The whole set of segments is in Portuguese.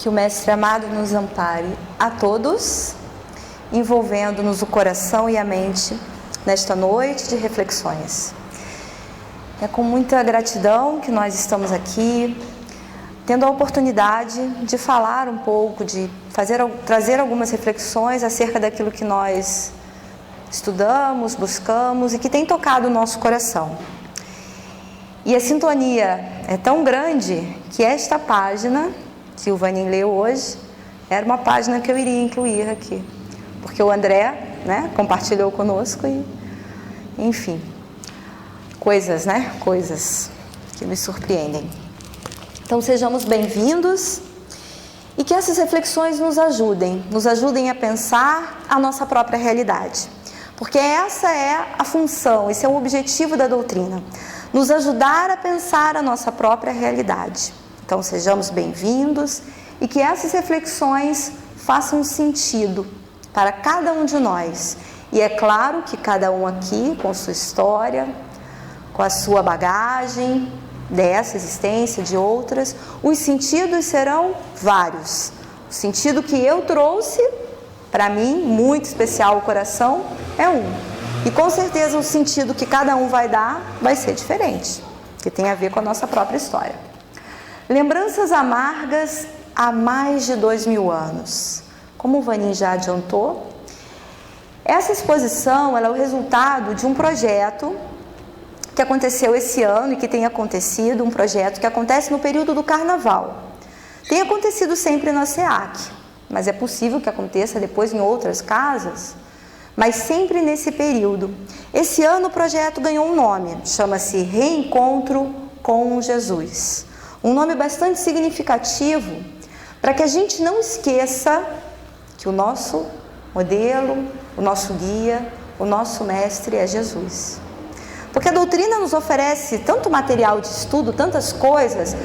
Que o Mestre amado nos ampare a todos, envolvendo-nos o coração e a mente nesta noite de reflexões. É com muita gratidão que nós estamos aqui, tendo a oportunidade de falar um pouco, de trazer algumas reflexões acerca daquilo que nós estudamos, buscamos e que tem tocado o nosso coração. E a sintonia é tão grande que esta página que o Vanin leu hoje era uma página que eu iria incluir aqui, porque o André, compartilhou conosco e, enfim, coisas que nos surpreendem. Então sejamos bem-vindos e que essas reflexões nos ajudem a pensar a nossa própria realidade, porque essa é a função, esse é o objetivo da doutrina, nos ajudar a pensar a nossa própria realidade. Então sejamos bem-vindos e que essas reflexões façam sentido para cada um de nós. E é claro que cada um aqui, com sua história, com a sua bagagem, dessa existência, de outras, os sentidos serão vários. O sentido que eu trouxe, para mim, muito especial, o coração, é um. E com certeza o sentido que cada um vai dar vai ser diferente, que tem a ver com a nossa própria história. Lembranças amargas há mais de 2000 anos. Como o Vanin já adiantou, essa exposição ela é o resultado de um projeto que aconteceu esse ano e que tem acontecido, um projeto que acontece no período do Carnaval. Tem acontecido sempre na SEAC, mas é possível que aconteça depois em outras casas, mas sempre nesse período. Esse ano o projeto ganhou um nome, chama-se Reencontro com Jesus. Um nome bastante significativo para que a gente não esqueça que o nosso modelo, o nosso guia, o nosso mestre é Jesus. Porque a doutrina nos oferece tanto material de estudo, tantas coisas,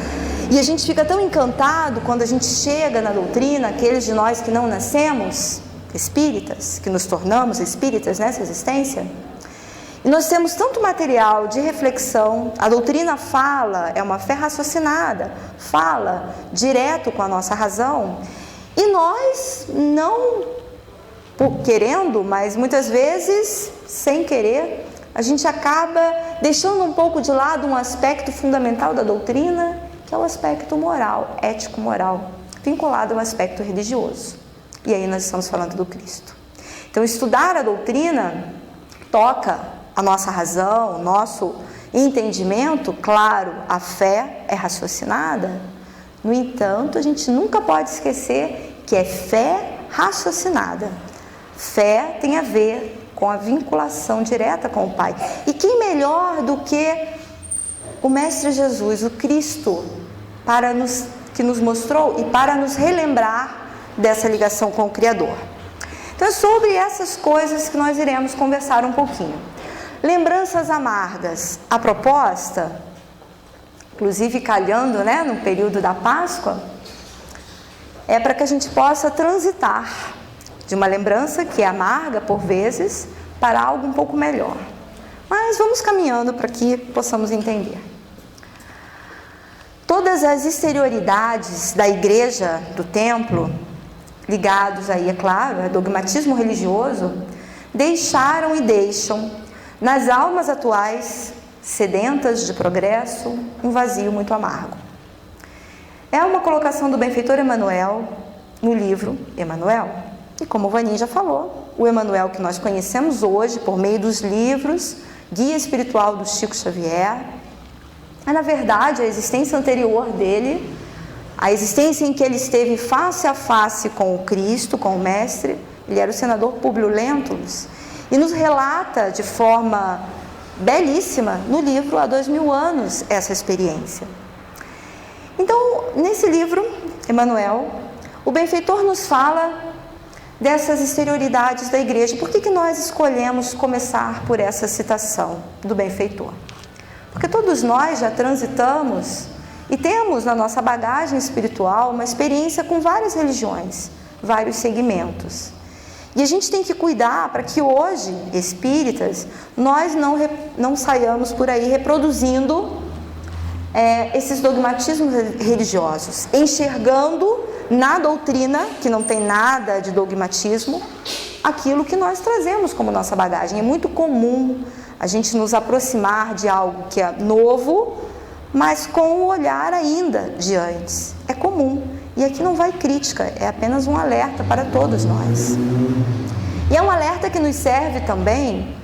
e a gente fica tão encantado quando a gente chega na doutrina, aqueles de nós que não nascemos espíritas, que nos tornamos espíritas nessa existência. E nós temos tanto material de reflexão, a doutrina fala, é uma fé raciocinada, fala direto com a nossa razão, e nós não querendo, mas muitas vezes sem querer, a gente acaba deixando um pouco de lado um aspecto fundamental da doutrina, que é o aspecto moral, ético-moral, vinculado ao aspecto religioso. E aí nós estamos falando do Cristo. Então estudar a doutrina toca a nossa razão, o nosso entendimento, claro, a fé é raciocinada. No entanto, a gente nunca pode esquecer que é fé raciocinada. Fé tem a ver com a vinculação direta com o Pai. E quem melhor do que o Mestre Jesus, o Cristo, que nos mostrou e para nos relembrar dessa ligação com o Criador. Então é sobre essas coisas que nós iremos conversar um pouquinho. Lembranças amargas. A proposta, inclusive calhando, no período da Páscoa, é para que a gente possa transitar de uma lembrança que é amarga, por vezes, para algo um pouco melhor. Mas vamos caminhando para que possamos entender. Todas as exterioridades da igreja, do templo, ligados aí, é claro, ao dogmatismo religioso, deixaram e deixam nas almas atuais, sedentas de progresso, um vazio muito amargo. É uma colocação do benfeitor Emmanuel no livro Emmanuel. E como o Vanin já falou, o Emmanuel que nós conhecemos hoje por meio dos livros Guia Espiritual do Chico Xavier, é na verdade a existência anterior dele, a existência em que ele esteve face a face com o Cristo, com o Mestre. Ele era o senador Públio Lentulus, e nos relata de forma belíssima no livro Há 2000 anos essa experiência. Então, nesse livro, Emmanuel, o benfeitor nos fala dessas exterioridades da igreja. Por que nós escolhemos começar por essa citação do benfeitor? Porque todos nós já transitamos e temos na nossa bagagem espiritual uma experiência com várias religiões, vários segmentos. E a gente tem que cuidar para que hoje, espíritas, nós não saiamos por aí reproduzindo esses dogmatismos religiosos, enxergando na doutrina, que não tem nada de dogmatismo, aquilo que nós trazemos como nossa bagagem. É muito comum a gente nos aproximar de algo que é novo, mas com o olhar ainda de antes. É comum. E aqui não vai crítica, é apenas um alerta para todos nós. E é um alerta que nos serve também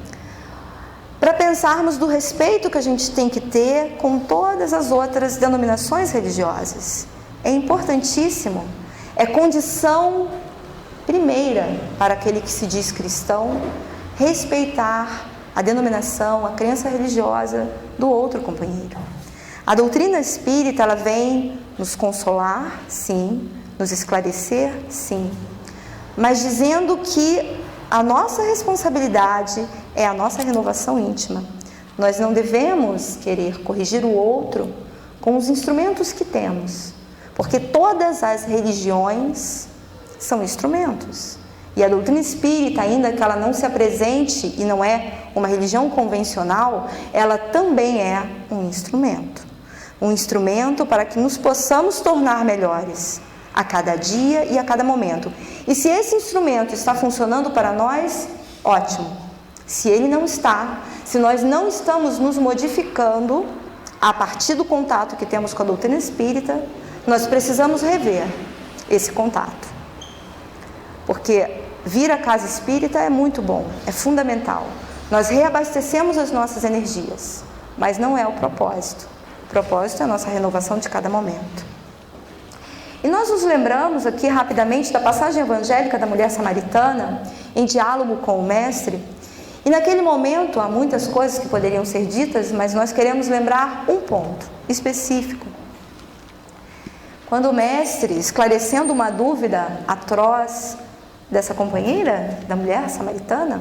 para pensarmos do respeito que a gente tem que ter com todas as outras denominações religiosas. É importantíssimo, é condição primeira para aquele que se diz cristão respeitar a denominação, a crença religiosa do outro companheiro. A doutrina espírita, ela vem nos consolar, sim, nos esclarecer, sim, mas dizendo que a nossa responsabilidade é a nossa renovação íntima. Nós não devemos querer corrigir o outro com os instrumentos que temos, porque todas as religiões são instrumentos. E a doutrina espírita, ainda que ela não se apresente e não é uma religião convencional, ela também é um instrumento. Um instrumento para que nos possamos tornar melhores a cada dia e a cada momento. E se esse instrumento está funcionando para nós, ótimo. Se ele não está, se nós não estamos nos modificando a partir do contato que temos com a doutrina espírita, nós precisamos rever esse contato. Porque vir à casa espírita é muito bom, é fundamental. Nós reabastecemos as nossas energias, mas não é o propósito. O propósito é a nossa renovação de cada momento. E nós nos lembramos aqui rapidamente da passagem evangélica da mulher samaritana, em diálogo com o Mestre. E naquele momento, há muitas coisas que poderiam ser ditas, mas nós queremos lembrar um ponto específico. Quando o Mestre, esclarecendo uma dúvida atroz dessa companheira, da mulher samaritana,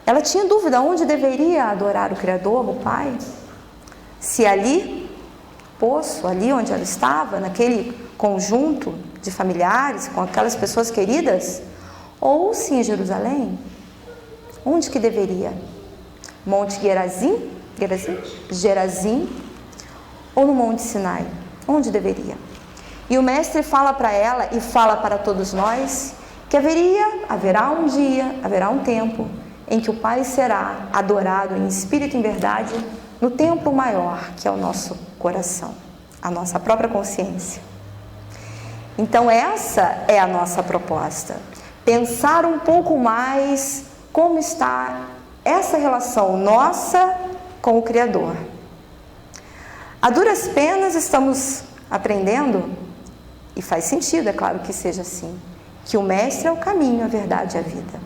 ela tinha dúvida onde deveria adorar o Criador, o Pai. Se ali, poço, ali onde ela estava, naquele conjunto de familiares, com aquelas pessoas queridas, ou se em Jerusalém, onde que deveria? Monte Gerazim, ou no Monte Sinai? Onde deveria? E o Mestre fala para ela e fala para todos nós que haverá um dia, haverá um tempo em que o Pai será adorado em espírito e em verdade no templo maior, que é o nosso coração, a nossa própria consciência. Então essa é a nossa proposta, pensar um pouco mais como está essa relação nossa com o Criador. A duras penas estamos aprendendo, e faz sentido, é claro que seja assim, que o Mestre é o caminho, a verdade e a vida.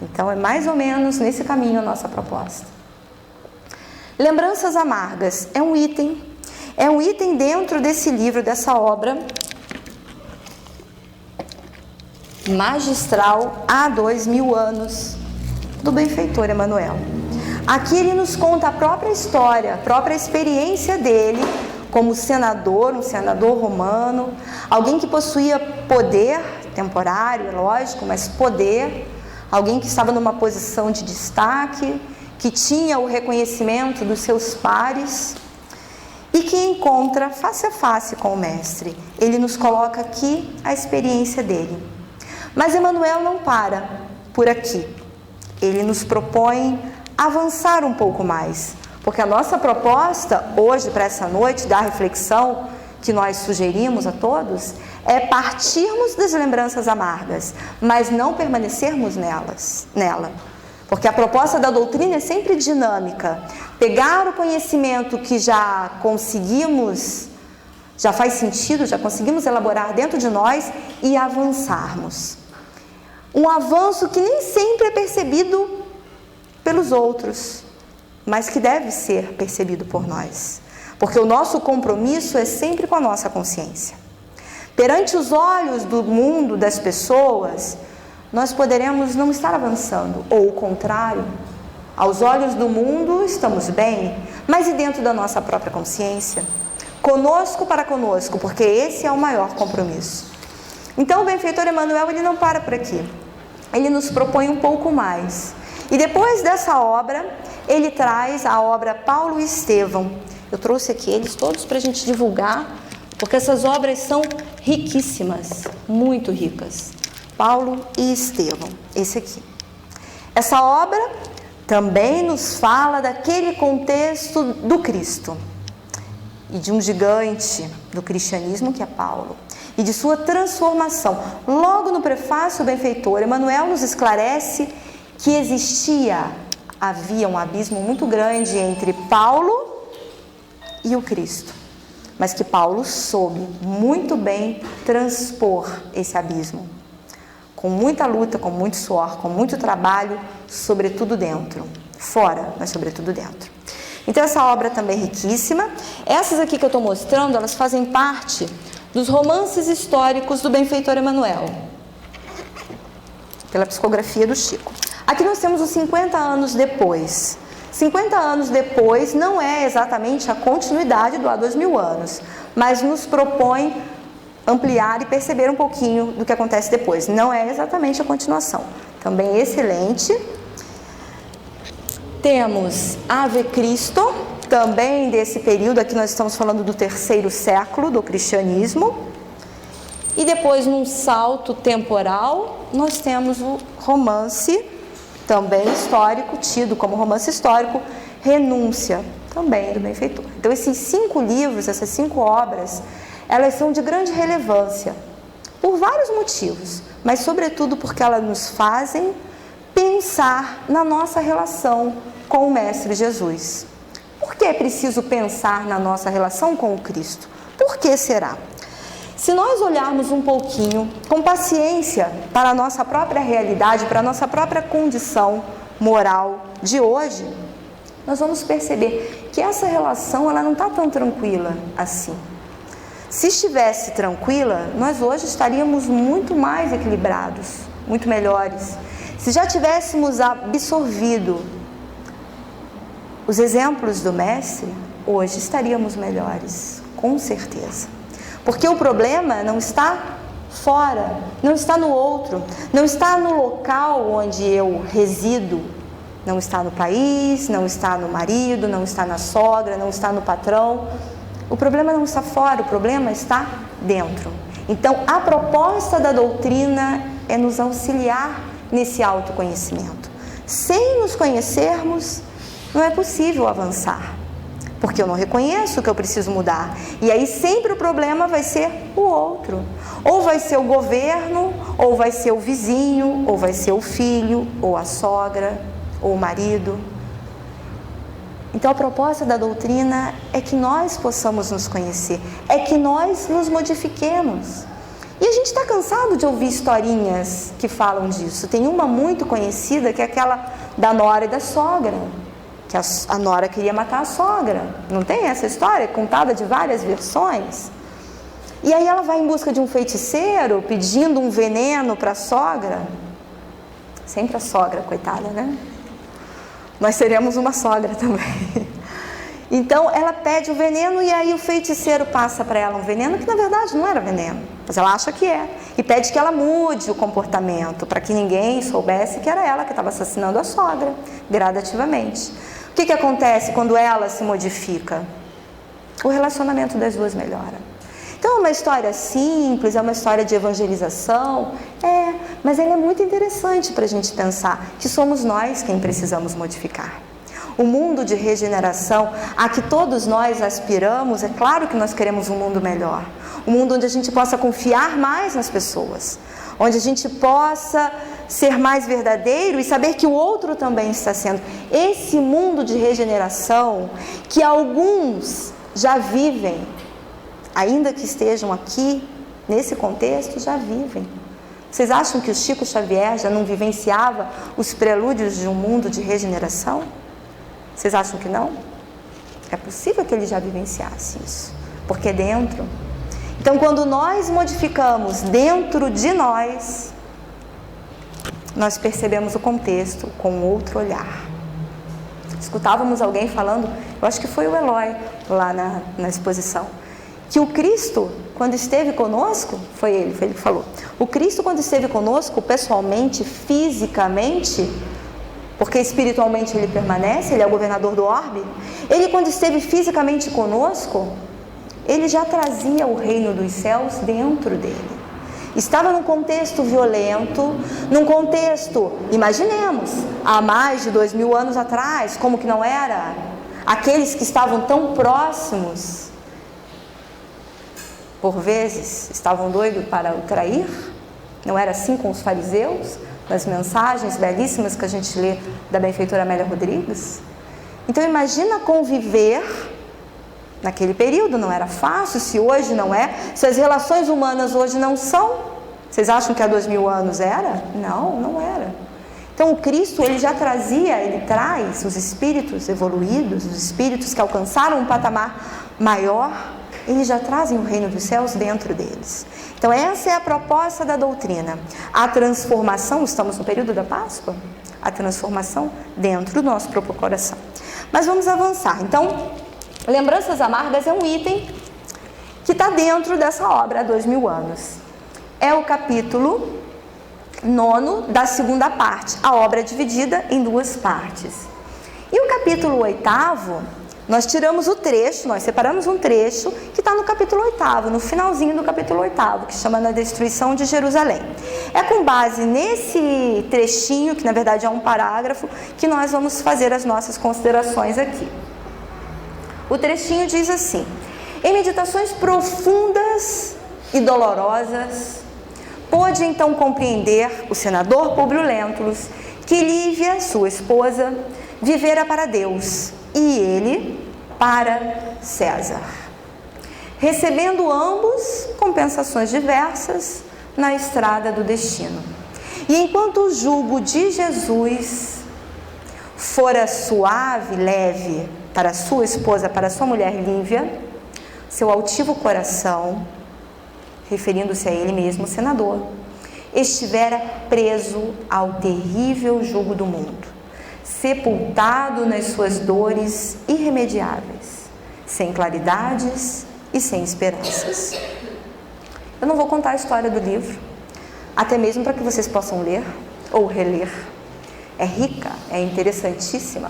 Então é mais ou menos nesse caminho a nossa proposta. Lembranças amargas é um item dentro desse livro, dessa obra magistral há 2000 anos do benfeitor Emmanuel. Aqui ele nos conta a própria história, a própria experiência dele como senador, um senador romano, alguém que possuía poder temporário, é lógico, mas poder, alguém que estava numa posição de destaque, que tinha o reconhecimento dos seus pares e que encontra face a face com o Mestre. Ele nos coloca aqui a experiência dele. Mas Emmanuel não para por aqui. Ele nos propõe avançar um pouco mais, porque a nossa proposta hoje para essa noite da reflexão que nós sugerimos a todos é partirmos das lembranças amargas, mas não permanecermos nela. Porque a proposta da doutrina é sempre dinâmica. Pegar o conhecimento que já conseguimos, já faz sentido, já conseguimos elaborar dentro de nós e avançarmos. Um avanço que nem sempre é percebido pelos outros, mas que deve ser percebido por nós. Porque o nosso compromisso é sempre com a nossa consciência. Perante os olhos do mundo, das pessoas, nós poderemos não estar avançando, ou o contrário, aos olhos do mundo estamos bem, mas e dentro da nossa própria consciência? Conosco para conosco, porque esse é o maior compromisso. Então o benfeitor Emmanuel, ele não para por aqui, ele nos propõe um pouco mais. E depois dessa obra, ele traz a obra Paulo e Estevão. Eu trouxe aqui eles todos para a gente divulgar, porque essas obras são riquíssimas, muito ricas. Paulo e Estevão, esse aqui. Essa obra também nos fala daquele contexto do Cristo e de um gigante do cristianismo que é Paulo e de sua transformação. Logo no prefácio, o benfeitor Emmanuel nos esclarece que havia um abismo muito grande entre Paulo e o Cristo, mas que Paulo soube muito bem transpor esse abismo, com muita luta, com muito suor, com muito trabalho, sobretudo dentro, fora, mas sobretudo dentro. Então essa obra também é riquíssima. Essas aqui que eu estou mostrando, elas fazem parte dos romances históricos do benfeitor Emmanuel, pela psicografia do Chico. Aqui nós temos os 50 anos depois. 50 anos depois não é exatamente a continuidade do há 2000 anos, mas nos propõe ampliar e perceber um pouquinho do que acontece depois. Não é exatamente a continuação. Também excelente. Temos Ave Cristo, também desse período, aqui nós estamos falando do 3º século do cristianismo. E depois, num salto temporal, nós temos o romance, também histórico, tido como romance histórico, Renúncia, também do benfeitor. Então, esses 5 livros, essas 5 obras, elas são de grande relevância, por vários motivos, mas sobretudo porque elas nos fazem pensar na nossa relação com o Mestre Jesus. Por que é preciso pensar na nossa relação com o Cristo? Por que será? Se nós olharmos um pouquinho, com paciência, para a nossa própria realidade, para a nossa própria condição moral de hoje, nós vamos perceber que essa relação ela não está tão tranquila assim. Se estivesse tranquila, nós hoje estaríamos muito mais equilibrados, muito melhores. Se já tivéssemos absorvido os exemplos do Mestre, hoje estaríamos melhores, com certeza. Porque o problema não está fora, não está no outro, não está no local onde eu resido, não está no país, não está no marido, não está na sogra, não está no patrão. O problema não está fora, o problema está dentro. Então, a proposta da doutrina é nos auxiliar nesse autoconhecimento. Sem nos conhecermos, não é possível avançar, porque eu não reconheço que eu preciso mudar. E aí sempre o problema vai ser o outro. Ou vai ser o governo, ou vai ser o vizinho, ou vai ser o filho, ou a sogra, ou o marido. Então a proposta da doutrina é que nós possamos nos conhecer, é que nós nos modifiquemos. E a gente está cansado de ouvir historinhas que falam disso. Tem uma muito conhecida que é aquela da nora e da sogra, que a nora queria matar a sogra. Não tem essa história contada de várias versões? E aí ela vai em busca de um feiticeiro pedindo um veneno para a sogra. Sempre a sogra, coitada, né? Nós seremos uma sogra também. Então ela pede o veneno e aí o feiticeiro passa para ela um veneno que na verdade não era veneno, mas ela acha que é. E pede que ela mude o comportamento para que ninguém soubesse que era ela que estava assassinando a sogra, gradativamente. O que acontece quando ela se modifica? O relacionamento das duas melhora. Então é uma história simples, é uma história de evangelização, mas ela é muito interessante para a gente pensar que somos nós quem precisamos modificar. O mundo de regeneração a que todos nós aspiramos, é claro que nós queremos um mundo melhor. Um mundo onde a gente possa confiar mais nas pessoas, onde a gente possa ser mais verdadeiro e saber que o outro também está sendo. Esse mundo de regeneração que alguns já vivem, ainda que estejam aqui, nesse contexto, já vivem. Vocês acham que o Chico Xavier já não vivenciava os prelúdios de um mundo de regeneração? Vocês acham que não? É possível que ele já vivenciasse isso, porque é dentro. Então, quando nós modificamos dentro de nós, nós percebemos o contexto com outro olhar. Escutávamos alguém falando, eu acho que foi o Eloy, lá na exposição, que o Cristo, quando esteve conosco, foi ele que falou, o Cristo quando esteve conosco, pessoalmente, fisicamente, porque espiritualmente ele permanece, ele é o governador do orbe, ele quando esteve fisicamente conosco, ele já trazia o reino dos céus dentro dele. Estava num contexto violento, num contexto, imaginemos, há mais de 2000 anos atrás, como que não era? Aqueles que estavam tão próximos, por vezes, estavam doidos para o trair. Não era assim com os fariseus, nas mensagens belíssimas que a gente lê da benfeitora Amélia Rodrigues? Então imagina conviver naquele período. Não era fácil. Se hoje não é, se as relações humanas hoje não são, vocês acham que há 2000 anos era? Não, não era. Então o Cristo, ele já trazia, ele traz os espíritos evoluídos, os espíritos que alcançaram um patamar maior, eles já trazem o reino dos céus dentro deles. Então essa é a proposta da doutrina, a transformação. Estamos no período da Páscoa, a transformação dentro do nosso próprio coração. Mas vamos avançar. Então, lembranças amargas é um item que está dentro dessa obra há 2000 anos. É o capítulo 9 da segunda parte. A obra é dividida em duas partes. E o capítulo 8º, nós tiramos o trecho, nós separamos um trecho que está no capítulo 8º, no finalzinho do capítulo 8º, que chama a destruição de Jerusalém. É com base nesse trechinho, que na verdade é um parágrafo, que nós vamos fazer as nossas considerações aqui. O trechinho diz assim: em meditações profundas e dolorosas, pôde então compreender o senador Públio Lentulus que Lívia, sua esposa, vivera para Deus e ele para César, recebendo ambos compensações diversas na estrada do destino. E enquanto o jugo de Jesus fora suave, leve para sua esposa, para sua mulher Lívia, seu altivo coração, referindo-se a ele mesmo, o senador, estivera preso ao terrível jugo do mundo, sepultado nas suas dores irremediáveis, sem claridades e sem esperanças. Eu não vou contar a história do livro, até mesmo para que vocês possam ler ou reler. É rica, é interessantíssima.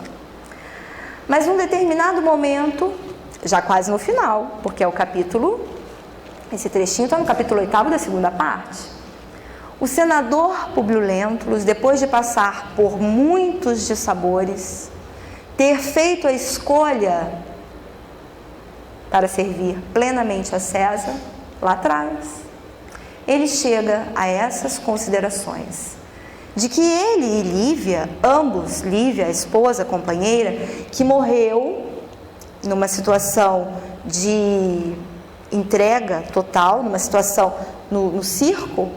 Mas num determinado momento, já quase no final, porque é o capítulo, esse trechinho está no capítulo 8º da segunda parte, o senador Públio Lentulus, depois de passar por muitos dissabores, ter feito a escolha para servir plenamente a César, lá atrás, ele chega a essas considerações, de que ele e Lívia, ambos, Lívia, a esposa, a companheira, que morreu numa situação de entrega total, numa situação no circo,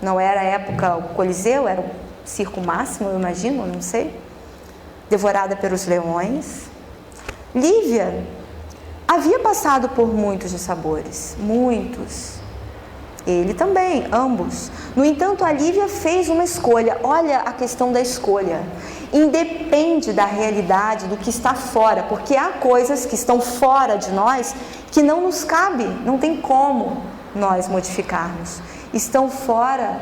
não era a época o Coliseu, era o circo máximo, eu imagino, não sei, devorada pelos leões. Lívia havia passado por muitos dissabores, muitos. Ele também, ambos. No entanto, a Lívia fez uma escolha. Olha a questão da escolha. Independe da realidade, do que está fora, porque há coisas que estão fora de nós que não nos cabe, não tem como nós modificarmos. Estão fora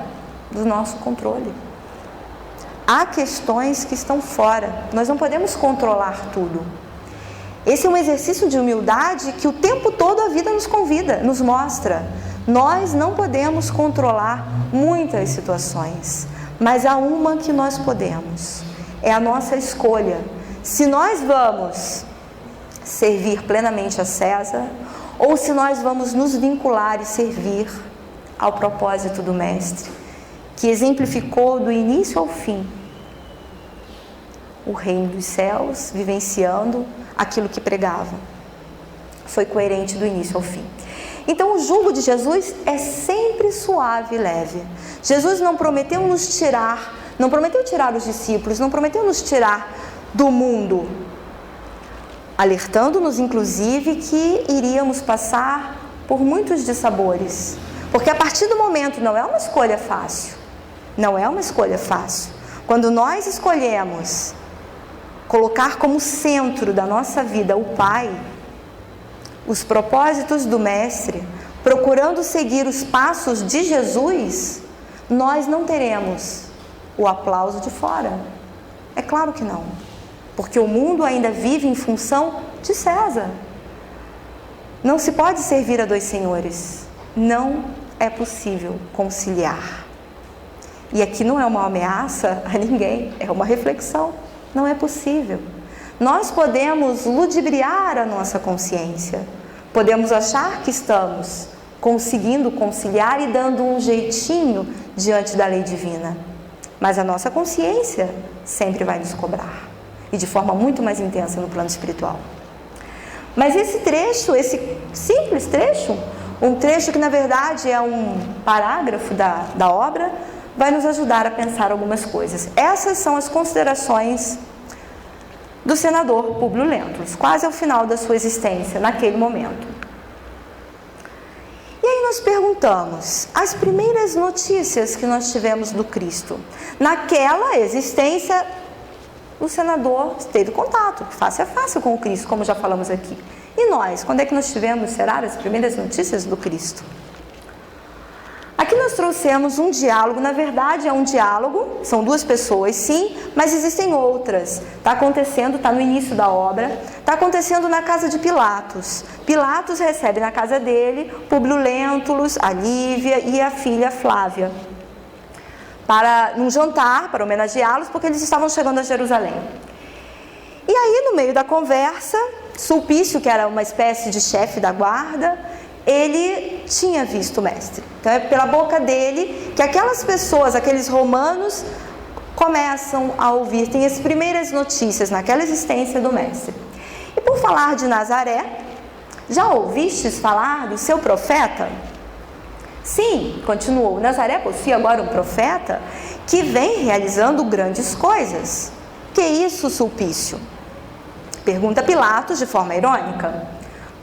do nosso controle. Há questões que estão fora. Nós não podemos controlar tudo. Esse é um exercício de humildade que o tempo todo a vida nos convida, nos mostra. Nós não podemos controlar muitas situações, mas há uma que nós podemos. É a nossa escolha. Se nós vamos servir plenamente a César, ou se nós vamos nos vincular e servir ao propósito do Mestre, que exemplificou do início ao fim o reino dos céus, vivenciando aquilo que pregava. Foi coerente do início ao fim. Então o jugo de Jesus é sempre suave e leve. Jesus não prometeu nos tirar, não prometeu tirar os discípulos, não prometeu nos tirar do mundo, alertando-nos inclusive que iríamos passar por muitos dissabores, porque a partir do momento, não é uma escolha fácil, não é uma escolha fácil. Quando nós escolhemos colocar como centro da nossa vida o Pai, os propósitos do Mestre, procurando seguir os passos de Jesus, nós não teremos o aplauso de fora. É claro que não, porque o mundo ainda vive em função de César. Não se pode servir a dois senhores. Não é possível conciliar. E aqui não é uma ameaça a ninguém, é uma reflexão. Não é possível. Nós podemos ludibriar a nossa consciência. Podemos achar que estamos conseguindo conciliar e dando um jeitinho diante da lei divina. Mas a nossa consciência sempre vai nos cobrar. E de forma muito mais intensa no plano espiritual. Mas esse trecho, esse simples trecho, um trecho que na verdade é um parágrafo da obra, vai nos ajudar a pensar algumas coisas. Essas são as considerações do senador Públio Lentulus, quase ao final da sua existência, naquele momento. E aí nós perguntamos, as primeiras notícias que nós tivemos do Cristo, naquela existência, o senador teve contato, face a face com o Cristo, como já falamos aqui. E nós, quando é que nós tivemos, será, as primeiras notícias do Cristo? Aqui nós trouxemos um diálogo, na verdade é um diálogo, são duas pessoas sim, mas existem outras. Está acontecendo, está no início da obra, está acontecendo na casa de Pilatos. Pilatos recebe na casa dele Públio Lentulus, a Lívia e a filha Flávia, para um jantar, para homenageá-los, porque eles estavam chegando a Jerusalém. E aí, no meio da conversa, Sulpício, que era uma espécie de chefe da guarda, ele tinha visto o mestre. Então é pela boca dele que aquelas pessoas, aqueles romanos, começam a ouvir, tem as primeiras notícias naquela existência do mestre. E por falar de Nazaré, já ouvistes falar do seu profeta? Sim, continuou, Nazaré possui agora um profeta que vem realizando grandes coisas. Que isso, Sulpício? Pergunta Pilatos de forma irônica.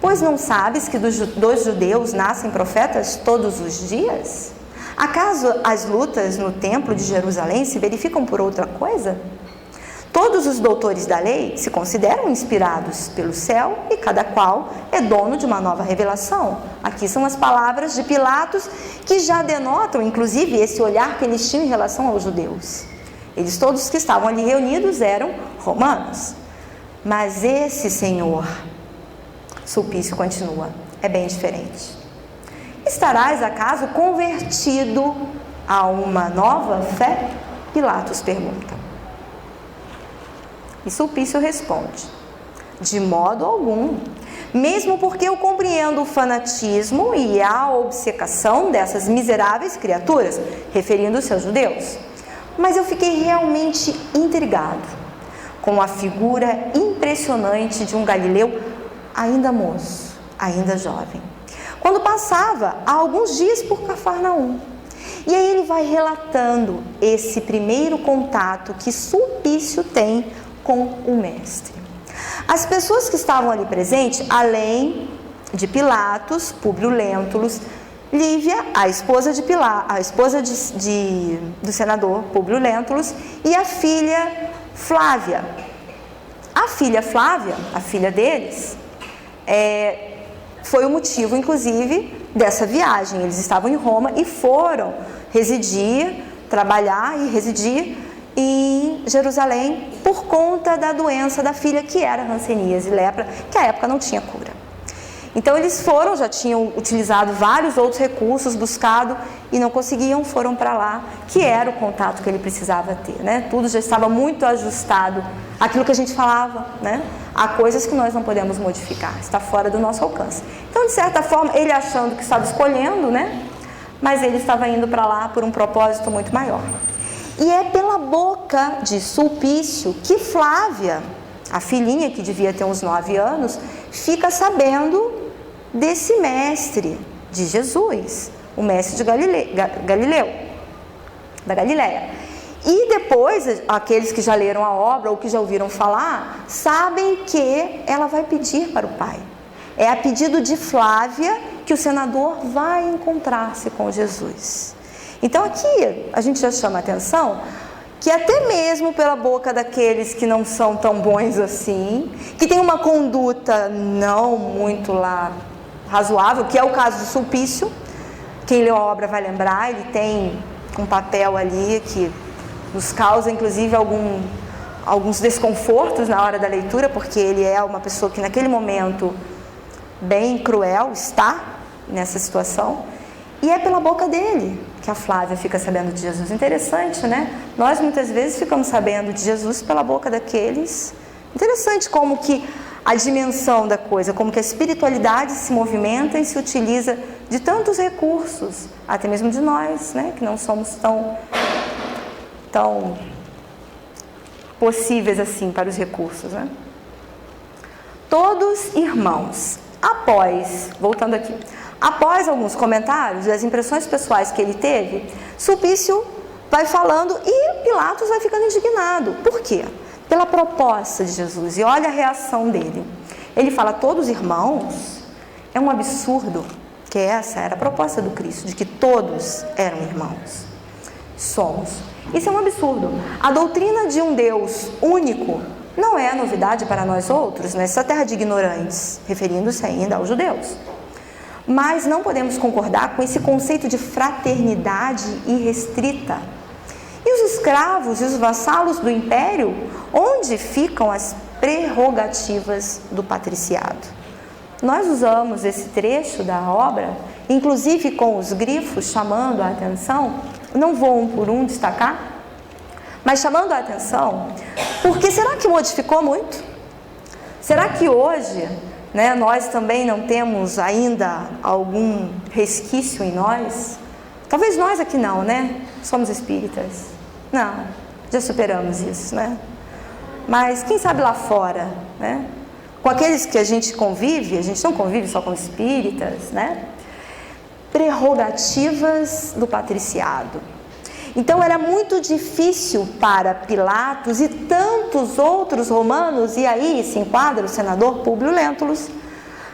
Pois não sabes que dos judeus nascem profetas todos os dias? Acaso as lutas no templo de Jerusalém se verificam por outra coisa? Todos os doutores da lei se consideram inspirados pelo céu e cada qual é dono de uma nova revelação. Aqui são as palavras de Pilatos que já denotam, inclusive, esse olhar que eles tinham em relação aos judeus. Eles todos que estavam ali reunidos eram romanos. Mas esse Senhor, Sulpício continua, é bem diferente. Estarás acaso convertido a uma nova fé? Pilatos pergunta. E Sulpício responde, de modo algum, mesmo porque eu compreendo o fanatismo e a obcecação dessas miseráveis criaturas, referindo-se aos judeus. Mas eu fiquei realmente intrigado com a figura impressionante de um galileu ainda moço, ainda jovem, quando passava há alguns dias por Cafarnaum. E aí ele vai relatando esse primeiro contato que Sulpício tem com o mestre. As pessoas que estavam ali presentes, além de Pilatos, Públio Lentulus, Lívia, a esposa de do senador Públio Lentulus, e a filha Flávia. A filha Flávia, a filha deles, foi o motivo, inclusive, dessa viagem. Eles estavam em Roma e foram trabalhar e residir em Jerusalém por conta da doença da filha, que era hanseníase e lepra, que à época não tinha cura. Então eles já tinham utilizado vários outros recursos, buscado e não conseguiam, foram para lá, que era o contato que ele precisava ter, né? Tudo já estava muito ajustado, aquilo que a gente falava, né? Há coisas que nós não podemos modificar, está fora do nosso alcance. Então, de certa forma, ele achando que estava escolhendo, né? Mas ele estava indo para lá por um propósito muito maior. E é pela boca de Sulpício que Flávia, a filhinha que devia ter uns 9 anos, fica sabendo desse mestre de Jesus, o mestre de da Galileia. E depois, aqueles que já leram a obra ou que já ouviram falar, sabem que ela vai pedir para o pai. É a pedido de Flávia que o senador vai encontrar-se com Jesus. Então aqui a gente já chama a atenção que até mesmo pela boca daqueles que não são tão bons assim, que tem uma conduta não muito lá razoável, que é o caso do Sulpício, quem leu a obra vai lembrar, ele tem um papel ali que nos causa inclusive alguns desconfortos na hora da leitura, porque ele é uma pessoa que naquele momento bem cruel está nessa situação, e é pela boca dele que a Flávia fica sabendo de Jesus. Interessante, né? Nós muitas vezes ficamos sabendo de Jesus pela boca daqueles. Interessante como que a dimensão da coisa, como que a espiritualidade se movimenta e se utiliza de tantos recursos, até mesmo de nós, né? Que não somos tão possíveis assim para os recursos, né? Todos irmãos. Voltando aqui, após alguns comentários das impressões pessoais que ele teve, Sulpício vai falando e Pilatos vai ficando indignado. Por quê? Pela proposta de Jesus. E olha a reação dele. Ele fala, todos irmãos, é um absurdo, que essa era a proposta do Cristo, de que todos eram irmãos. Somos. Isso é um absurdo. A doutrina de um Deus único não é novidade para nós outros, nessa terra de ignorantes, referindo-se ainda aos judeus. Mas não podemos concordar com esse conceito de fraternidade irrestrita. E os escravos e os vassalos do império, onde ficam as prerrogativas do patriciado? Nós usamos esse trecho da obra, inclusive com os grifos chamando a atenção, não vou um por um destacar, mas chamando a atenção, porque será que modificou muito? Será que hoje, né, nós também não temos ainda algum resquício em nós? Talvez nós aqui não, né? Somos espíritas. Não, já superamos isso, né? Mas quem sabe lá fora, né? Com aqueles que a gente convive, a gente não convive só com espíritas, né? Prerrogativas do patriciado. Então era muito difícil para Pilatos e tantos outros romanos, e aí se enquadra o senador Públio Lentulus,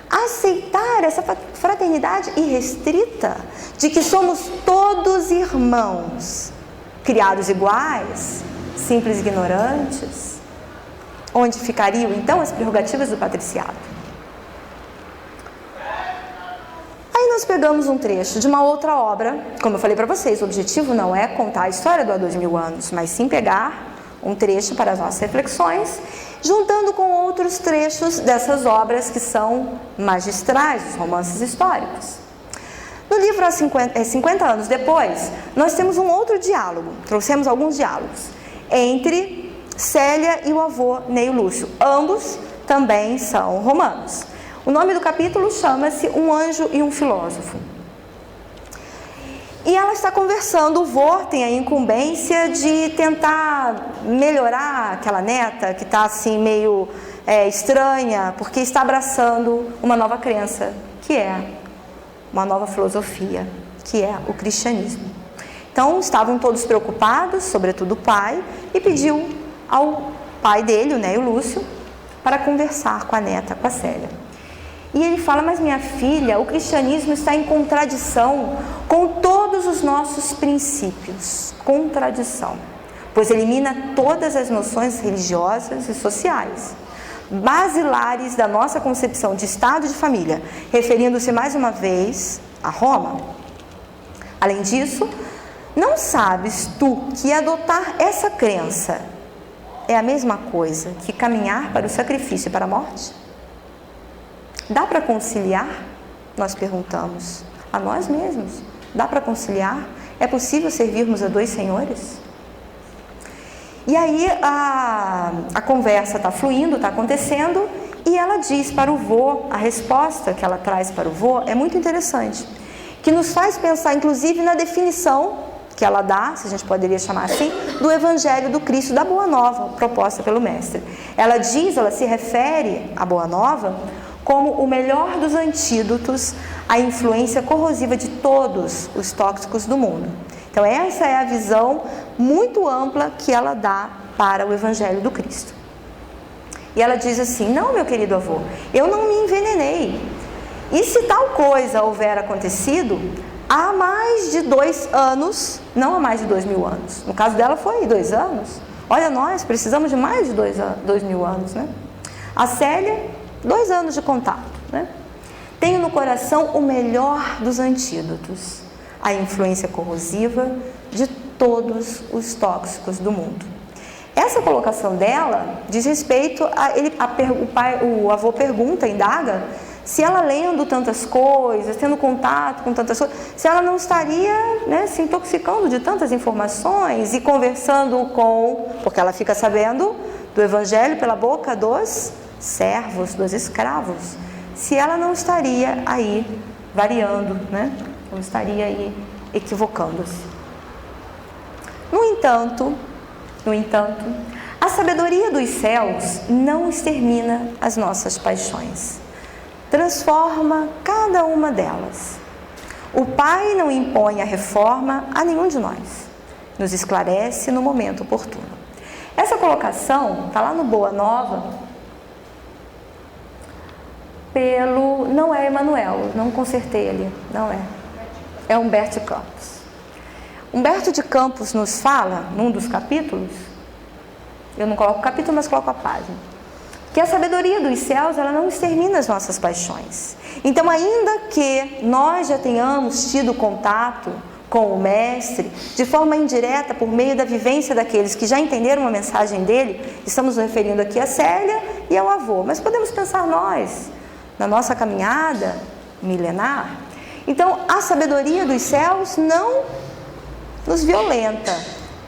aceitar essa fraternidade irrestrita de que somos todos irmãos, criados iguais, simples ignorantes. Onde ficariam então as prerrogativas do patriciado? Aí nós pegamos um trecho de uma outra obra, como eu falei para vocês, o objetivo não é contar a história do há 2000 anos, mas sim pegar um trecho para as nossas reflexões, juntando com outros trechos dessas obras que são magistrais, os romances históricos. No livro 50 anos depois, nós temos um outro diálogo, trouxemos alguns diálogos, entre Célia e o avô Neio Lúcio, ambos também são romanos. O nome do capítulo chama-se Um Anjo e um Filósofo. E ela está conversando, o vô tem a incumbência de tentar melhorar aquela neta que está assim meio estranha, porque está abraçando uma nova crença, que é uma nova filosofia, que é o cristianismo. Então estavam todos preocupados, sobretudo o pai, e pediu ao pai dele, o Neio Lúcio, para conversar com a neta, com a Célia. E ele fala, mas minha filha, o cristianismo está em contradição com todos os nossos princípios. Contradição. Pois elimina todas as noções religiosas e sociais, basilares da nossa concepção de Estado e de família, referindo-se mais uma vez a Roma. Além disso, não sabes tu que adotar essa crença é a mesma coisa que caminhar para o sacrifício e para a morte? Dá para conciliar? Nós perguntamos a nós mesmos. Dá para conciliar? É possível servirmos a dois senhores? E aí a conversa está fluindo, está acontecendo, e ela diz para o vô, a resposta que ela traz para o vô é muito interessante, que nos faz pensar inclusive na definição que ela dá, se a gente poderia chamar assim, do Evangelho do Cristo, da Boa Nova, proposta pelo Mestre. Ela se refere à Boa Nova como o melhor dos antídotos à influência corrosiva de todos os tóxicos do mundo. Então essa é a visão muito ampla que ela dá para o Evangelho do Cristo. E ela diz assim, não, meu querido avô, eu não me envenenei. E se tal coisa houver acontecido, há mais de 2 anos, não há mais de 2000 anos. No caso dela foi 2 anos. Olha, nós precisamos de mais de 2000 anos, né? A Célia, 2 anos de contato, né? Tenho no coração o melhor dos antídotos, a influência corrosiva de todos os tóxicos do mundo. Essa colocação dela diz respeito a o avô pergunta, indaga, Se ela lendo tantas coisas, tendo contato com tantas coisas, se ela não estaria, né, se intoxicando de tantas informações e conversando porque ela fica sabendo do Evangelho pela boca dos servos, dos escravos, se ela não estaria aí variando, né? Não estaria aí equivocando-se. No entanto, a sabedoria dos céus não extermina as nossas paixões. Transforma cada uma delas. O Pai não impõe a reforma a nenhum de nós. Nos esclarece no momento oportuno. Essa colocação está lá no Boa Nova, não é Emmanuel, não consertei ali, não é. É Humberto de Campos. Humberto de Campos nos fala, num dos capítulos, eu não coloco o capítulo, mas coloco a página, que a sabedoria dos céus, ela não extermina as nossas paixões. Então, ainda que nós já tenhamos tido contato com o Mestre, de forma indireta, por meio da vivência daqueles que já entenderam a mensagem dele, estamos nos referindo aqui a Célia e ao avô, mas podemos pensar nós, na nossa caminhada milenar. Então, a sabedoria dos céus não nos violenta,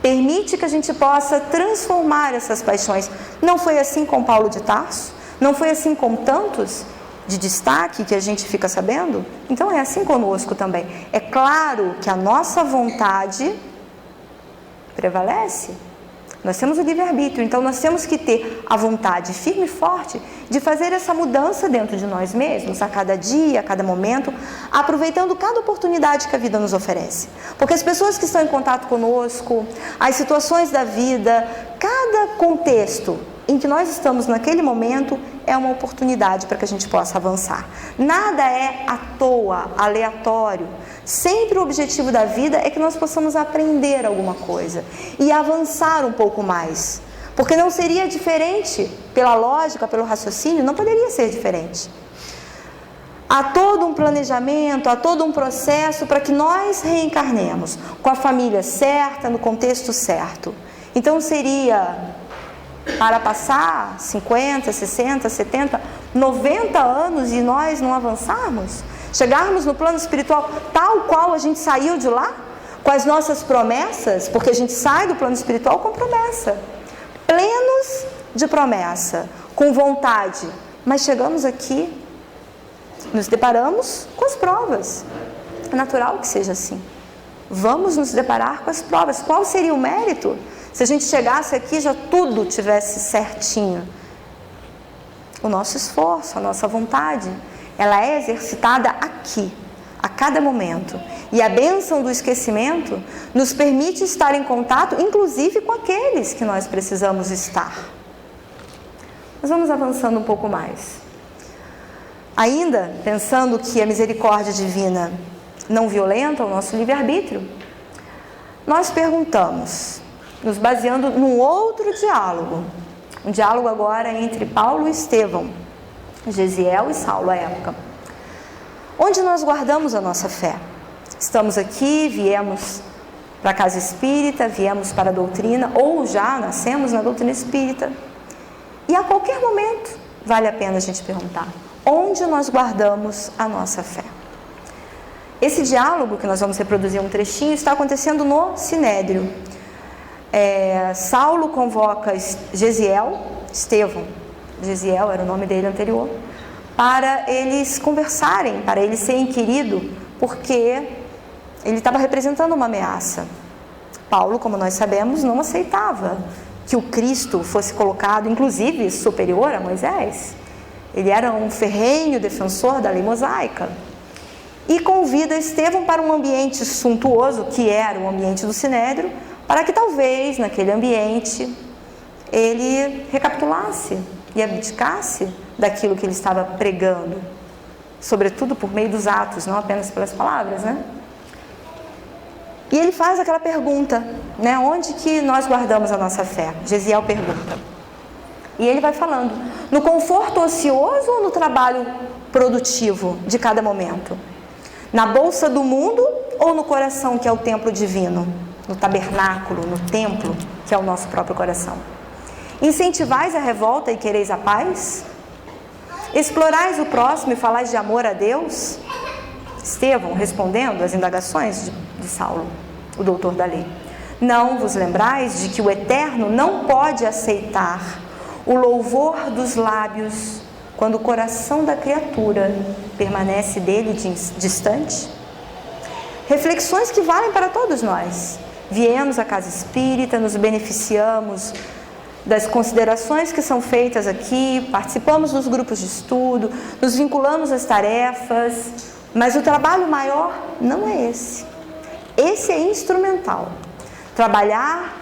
permite que a gente possa transformar essas paixões. Não foi assim com Paulo de Tarso? Não foi assim com tantos de destaque que a gente fica sabendo? Então é assim conosco também. É claro que a nossa vontade prevalece. Nós temos o livre-arbítrio, então nós temos que ter a vontade firme e forte de fazer essa mudança dentro de nós mesmos, a cada dia, a cada momento, aproveitando cada oportunidade que a vida nos oferece. Porque as pessoas que estão em contato conosco, as situações da vida, cada contexto em que nós estamos naquele momento é uma oportunidade para que a gente possa avançar. Nada é à toa, aleatório. Sempre o objetivo da vida é que nós possamos aprender alguma coisa e avançar um pouco mais. Porque não seria diferente, pela lógica, pelo raciocínio, não poderia ser diferente. Há todo um planejamento, há todo um processo para que nós reencarnemos com a família certa, no contexto certo. Então seria para passar 50, 60, 70, 90 anos e nós não avançarmos? Chegarmos no plano espiritual tal qual a gente saiu de lá? Com as nossas promessas? Porque a gente sai do plano espiritual com promessa. Plenos de promessa, com vontade. Mas chegamos aqui, nos deparamos com as provas. É natural que seja assim. Vamos nos deparar com as provas. Qual seria o mérito? Se a gente chegasse aqui já tudo tivesse certinho. O nosso esforço, a nossa vontade, ela é exercitada aqui, a cada momento. E a bênção do esquecimento nos permite estar em contato, inclusive com aqueles que nós precisamos estar. Mas vamos avançando um pouco mais. Ainda pensando que a misericórdia divina não violenta o nosso livre-arbítrio, nós perguntamos, nos baseando num outro diálogo, um diálogo agora entre Paulo e Estevão, Gesiel e Saulo à época, onde nós guardamos a nossa fé. Estamos aqui, viemos para a casa espírita, viemos para a doutrina, ou já nascemos na doutrina espírita, e a qualquer momento vale a pena a gente perguntar, onde nós guardamos a nossa fé? Esse diálogo que nós vamos reproduzir um trechinho está acontecendo no Sinédrio. Saulo convoca Gesiel, Estevão, Gesiel era o nome dele anterior, para eles conversarem, para ele ser inquirido, porque ele estava representando uma ameaça. Paulo, como nós sabemos, não aceitava que o Cristo fosse colocado, inclusive, superior a Moisés. Ele era um ferrenho defensor da lei mosaica. E convida Estevão para um ambiente suntuoso, que era o ambiente do Sinédrio, para que talvez, naquele ambiente, ele recapitulasse e abdicasse daquilo que ele estava pregando, sobretudo por meio dos atos, não apenas pelas palavras, né? E ele faz aquela pergunta, né? Onde que nós guardamos a nossa fé? Gesiel pergunta. E ele vai falando, no conforto ocioso ou no trabalho produtivo de cada momento? Na bolsa do mundo ou no coração, que é o templo divino? No tabernáculo, no templo, que é o nosso próprio coração. Incentivais a revolta e quereis a paz? Explorais o próximo e falais de amor a Deus? Estevão, respondendo às indagações de Saulo, o doutor da lei. Não vos lembrais de que o Eterno não pode aceitar o louvor dos lábios quando o coração da criatura permanece dele distante? Reflexões que valem para todos nós. Viemos à casa espírita, nos beneficiamos das considerações que são feitas aqui, participamos dos grupos de estudo, nos vinculamos às tarefas, mas o trabalho maior não é esse. Esse é instrumental. Trabalhar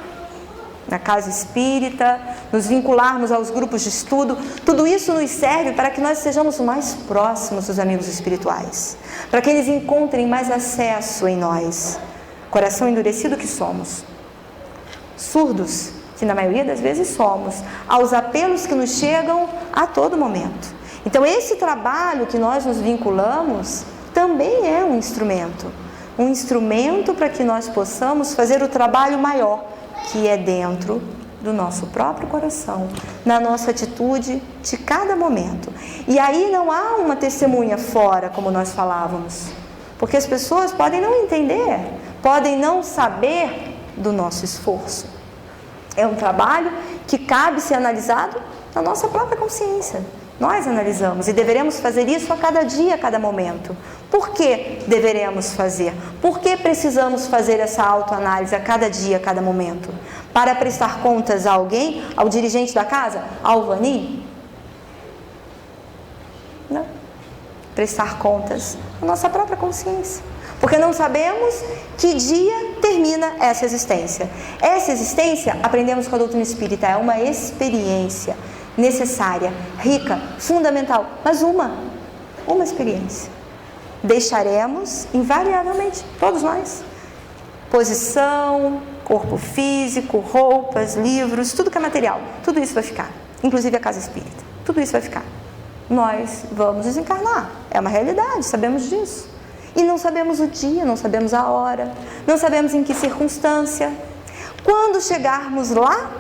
na casa espírita, nos vincularmos aos grupos de estudo, tudo isso nos serve para que nós sejamos mais próximos dos amigos espirituais, para que eles encontrem mais acesso em nós, coração endurecido que somos, surdos, que na maioria das vezes somos, aos apelos que nos chegam a todo momento. Então esse trabalho que nós nos vinculamos também é um instrumento para que nós possamos fazer o trabalho maior, que é dentro do nosso próprio coração, na nossa atitude de cada momento. E aí não há uma testemunha fora, como nós falávamos, porque as pessoas podem não entender, podem não saber do nosso esforço. É um trabalho que cabe ser analisado na nossa própria consciência. Nós analisamos e deveremos fazer isso a cada dia, a cada momento. Por que deveremos fazer? Por que precisamos fazer essa autoanálise a cada dia, a cada momento? Para prestar contas a alguém, ao dirigente da casa, ao Vani? Não. Prestar contas à nossa própria consciência. Porque não sabemos que dia termina essa existência. Essa existência, aprendemos com a doutrina espírita, é uma experiência necessária, rica, fundamental, mas uma experiência. Deixaremos, invariavelmente, todos nós, posição, corpo físico, roupas, livros, tudo que é material, tudo isso vai ficar, inclusive a casa espírita, tudo isso vai ficar. Nós vamos desencarnar, é uma realidade, sabemos disso. E não sabemos o dia, não sabemos a hora, não sabemos em que circunstância. Quando chegarmos lá,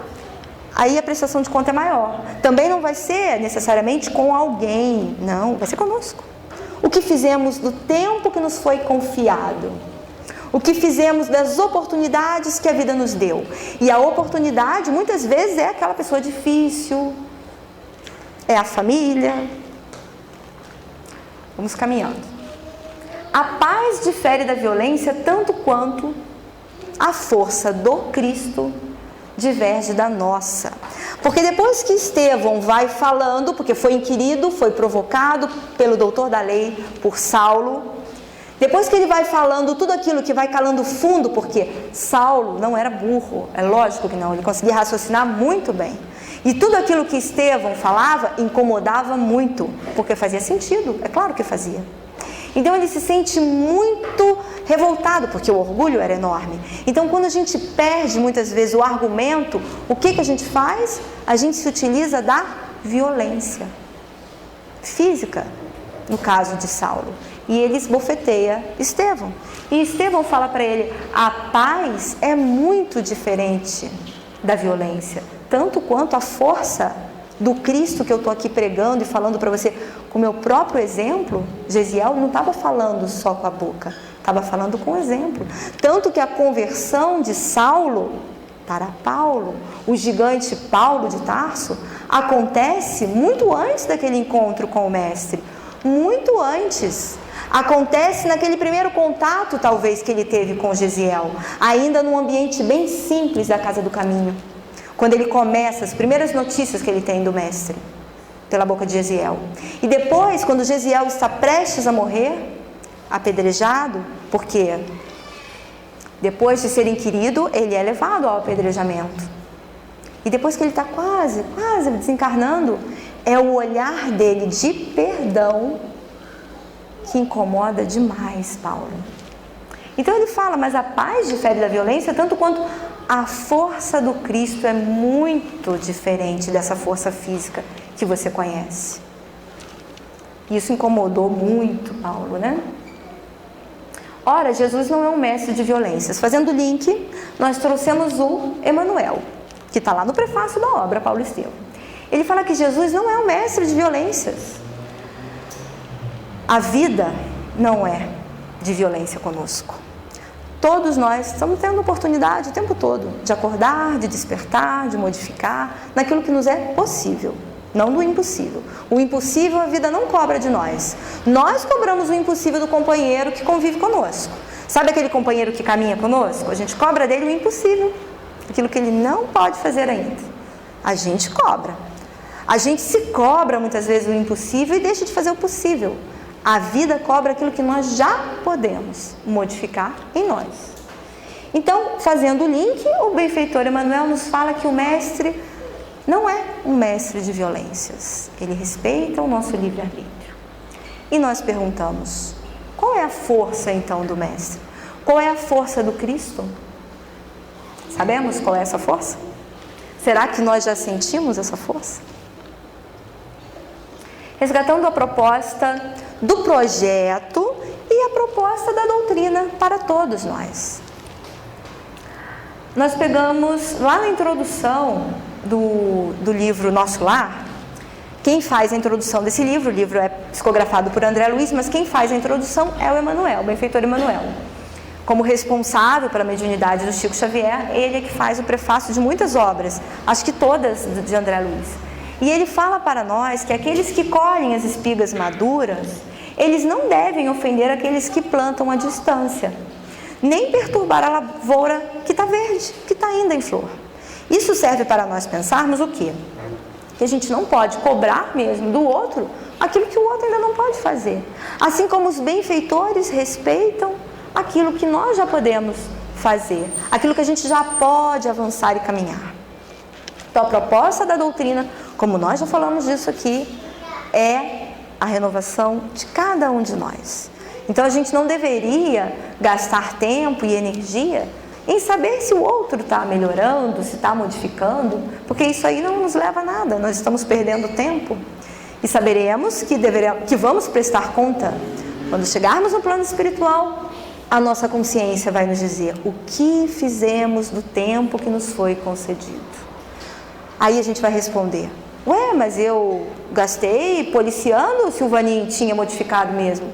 aí a prestação de conta é maior. Também não vai ser necessariamente com alguém, não, vai ser conosco. O que fizemos do tempo que nos foi confiado, o que fizemos das oportunidades que a vida nos deu. E a oportunidade muitas vezes é aquela pessoa difícil, é a família. Vamos caminhando. A paz difere da violência tanto quanto a força do Cristo diverge da nossa. Porque depois que Estevão vai falando, porque foi inquirido, foi provocado pelo doutor da lei, por Saulo, depois que ele vai falando tudo aquilo que vai calando fundo, porque Saulo não era burro, é lógico que não, ele conseguia raciocinar muito bem. E tudo aquilo que Estevão falava incomodava muito, porque fazia sentido, é claro que fazia. Então ele se sente muito revoltado, porque o orgulho era enorme. Então quando a gente perde muitas vezes o argumento, o que a gente faz? A gente se utiliza da violência física, no caso de Saulo. E ele esbofeteia Estevão. E Estevão fala para ele, a paz é muito diferente da violência, tanto quanto a força do Cristo que eu estou aqui pregando e falando para você, com o meu próprio exemplo. Gesiel não estava falando só com a boca, estava falando com o exemplo. Tanto que a conversão de Saulo para Paulo, o gigante Paulo de Tarso, acontece muito antes daquele encontro com o Mestre, muito antes. Acontece naquele primeiro contato, talvez, que ele teve com Gesiel, ainda num ambiente bem simples da Casa do Caminho. Quando ele começa, as primeiras notícias que ele tem do Mestre, pela boca de Gesiel. E depois, quando Gesiel está prestes a morrer, apedrejado, porque depois de ser inquirido, ele é levado ao apedrejamento. E depois que ele está quase desencarnando, é o olhar dele de perdão que incomoda demais Paulo. Então ele fala, mas a paz difere da violência, tanto quanto a força do Cristo é muito diferente dessa força física que você conhece. Isso incomodou muito Paulo, né? Ora, Jesus não é um mestre de violências. Fazendo o link, nós trouxemos o Emmanuel, que está lá no prefácio da obra, Paulo Estevão. Ele fala que Jesus não é um mestre de violências. A vida não é de violência conosco. Todos nós estamos tendo oportunidade o tempo todo de acordar, de despertar, de modificar naquilo que nos é possível, não do impossível. O impossível a vida não cobra de nós. Nós cobramos o impossível do companheiro que convive conosco. Sabe aquele companheiro que caminha conosco? A gente cobra dele o impossível, aquilo que ele não pode fazer ainda. A gente cobra. A gente se cobra muitas vezes o impossível e deixa de fazer o possível. A vida cobra aquilo que nós já podemos modificar em nós. Então, fazendo o link, o benfeitor Emmanuel nos fala que o mestre não é um mestre de violências. Ele respeita o nosso livre-arbítrio. E nós perguntamos, qual é a força então do mestre? Qual é a força do Cristo? Sabemos qual é essa força? Será que nós já sentimos essa força? Resgatando a proposta do projeto e a proposta da doutrina para todos nós. Nós pegamos lá na introdução do livro Nosso Lar. Quem faz a introdução desse livro, o livro é psicografado por André Luiz, mas quem faz a introdução é o Emmanuel, o benfeitor Emmanuel. Como responsável pela mediunidade do Chico Xavier, ele é que faz o prefácio de muitas obras, acho que todas de André Luiz. E ele fala para nós que aqueles que colhem as espigas maduras, eles não devem ofender aqueles que plantam à distância, nem perturbar a lavoura que está verde, que está ainda em flor. Isso serve para nós pensarmos o quê? Que a gente não pode cobrar mesmo do outro aquilo que o outro ainda não pode fazer. Assim como os benfeitores respeitam aquilo que nós já podemos fazer, aquilo que a gente já pode avançar e caminhar. Então, a proposta da doutrina, como nós já falamos disso aqui, é a renovação de cada um de nós. Então, a gente não deveria gastar tempo e energia em saber se o outro está melhorando, se está modificando, porque isso aí não nos leva a nada, nós estamos perdendo tempo. E saberemos que vamos prestar conta. Quando chegarmos no plano espiritual, a nossa consciência vai nos dizer o que fizemos do tempo que nos foi concedido. Aí a gente vai responder, ué, mas eu gastei policiando se o Vaninho tinha modificado mesmo.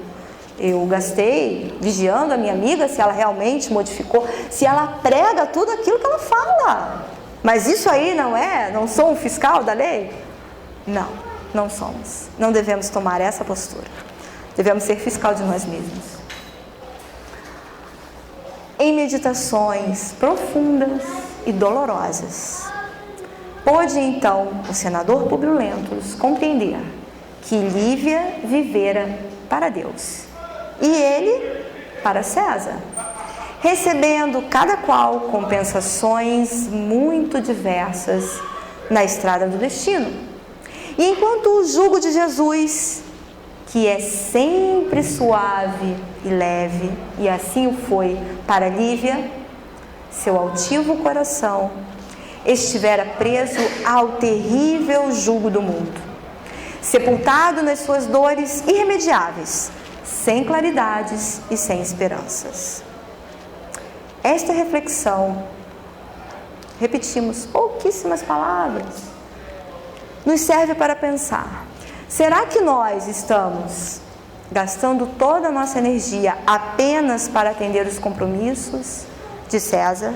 Eu gastei vigiando a minha amiga se ela realmente modificou, se ela prega tudo aquilo que ela fala. Mas isso aí não sou um fiscal da lei? Não, não somos. Não devemos tomar essa postura. Devemos ser fiscal de nós mesmos. Em meditações profundas e dolorosas, pôde então o senador Públio Lentulus compreender que Lívia vivera para Deus e ele para César, recebendo cada qual compensações muito diversas na estrada do destino. E enquanto o jugo de Jesus, que é sempre suave e leve, e assim o foi para Lívia, seu altivo coração estivera preso ao terrível jugo do mundo, sepultado nas suas dores irremediáveis, sem claridades e sem esperanças. Esta reflexão, repetimos pouquíssimas palavras, nos serve para pensar: será que nós estamos gastando toda a nossa energia apenas para atender os compromissos de César,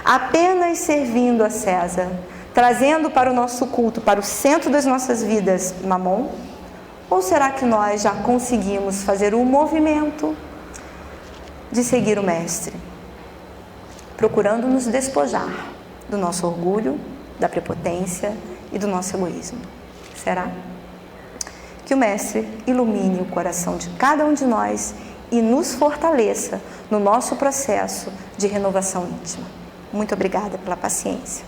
apenas servindo a César, trazendo para o nosso culto, para o centro das nossas vidas, Mamon? Ou será que nós já conseguimos fazer o movimento de seguir o Mestre, procurando nos despojar do nosso orgulho, da prepotência e do nosso egoísmo? Será? Que o Mestre ilumine o coração de cada um de nós e nos fortaleça no nosso processo de renovação íntima. Muito obrigada pela paciência.